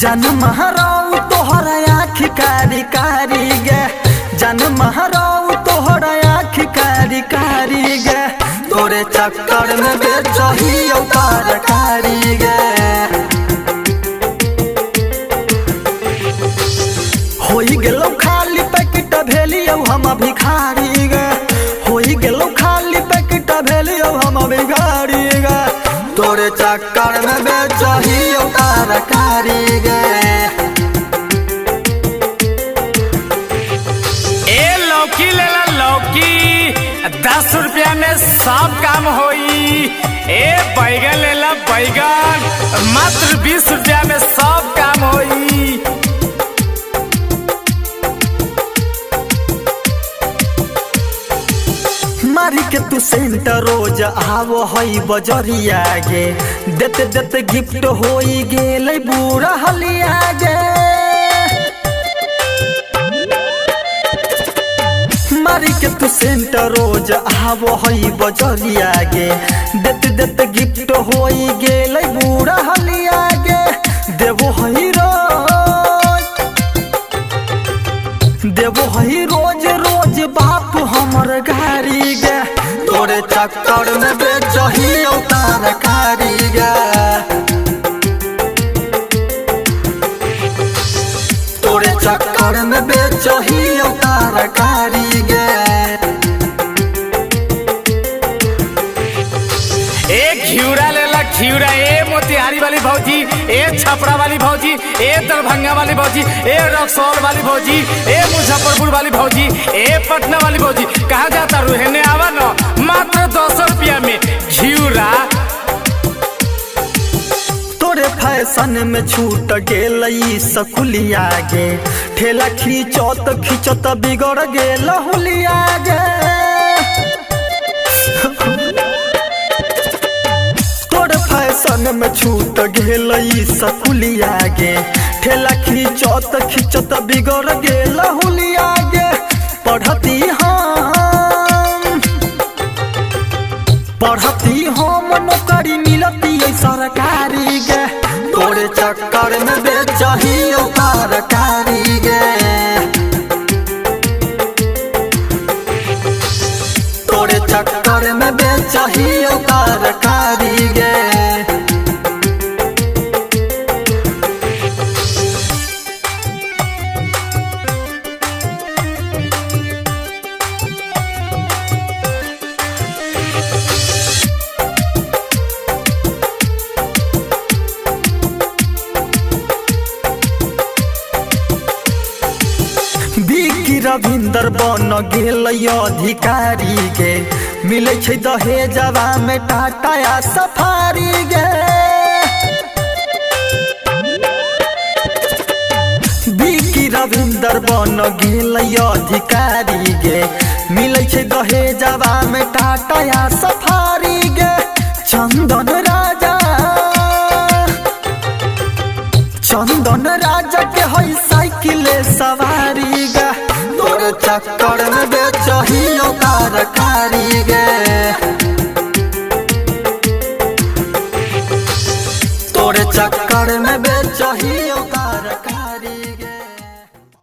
जन महराऊ तोहरा आँख कारी कारी गे, जन महराऊ तोहरा आँख कारी कारी गे, तोरे चक्कर में बेचही तरकारी गे। होई गेलौ खाली पैकेट भेलियौ हम भिखारी गे, होई गेलौ खाली पैकेट भेलियौ हम भिखारी गे, तोरे चक्कर में बेचही तरकारी गे। ए लौकी लेला लौकी 10 रुपया में सब काम होई। ए बैगन लेला बैगन मात्र 20 रुपया में सब काम होई। मारी के तू सेंट रोज आवो हई बजरिया गे, देते देते गिफ्ट होई गेलै बुरा हलिया गे। मारी के तू सेंट रोज आवो हई बजरिया गे, देते देते गिफ्ट होई गेलै बुरा हलिया गे। देवो हई रोज, देवो हई रोज रोज बाप हमर गारी गे, तोरे चक्कर में बेचही तरकारी गे, तोरे चक्कर में बेचही तरकारी गे। ए घिउरा लेला घिउरा, ए मोतिहारी वाली भौजी, ए छपरा वाली भौजी, ए दरभंगा वाली भौजी, ए रक्सौल वाली भौजी, ए मुजफ्फरपुर वाली भौजी, ए पटना वाली भौजी, कहाँ जाता रुहने आवा न मात्र 10 रुपया में घिउरा। तोरे फैशन में छूट गेलई सकुलिया गे, ठेला खींचत खींचत बिगड़ गेल हुलिया गे। तोरे फैशन में छूट गेलई सकुलिया गे, ठेला खींचत खींचत बिगड़ गेल हुलिया गे। पढ़ती हम नौकरी मिलती सरकारी गे, तोरे चक्कर में बेचही तरकारी गे, तोरे चक्कर में बेचही तरकारी गे। बिक्की रविंदर बन गेल अधिकारी गे, मिले छै दहेजवा में टाटा या सफारी गे। बिक्की रविंदर बन गेल अधिकारी गे, मिले छै दहेजवा में टाटा या सफारी गे। चंदन राजा, चंदन राजा के हई साइकिल सवारी गे, तोरे चक्कर में बेचही तरकारी गे, तोरे चक्कर में बेचही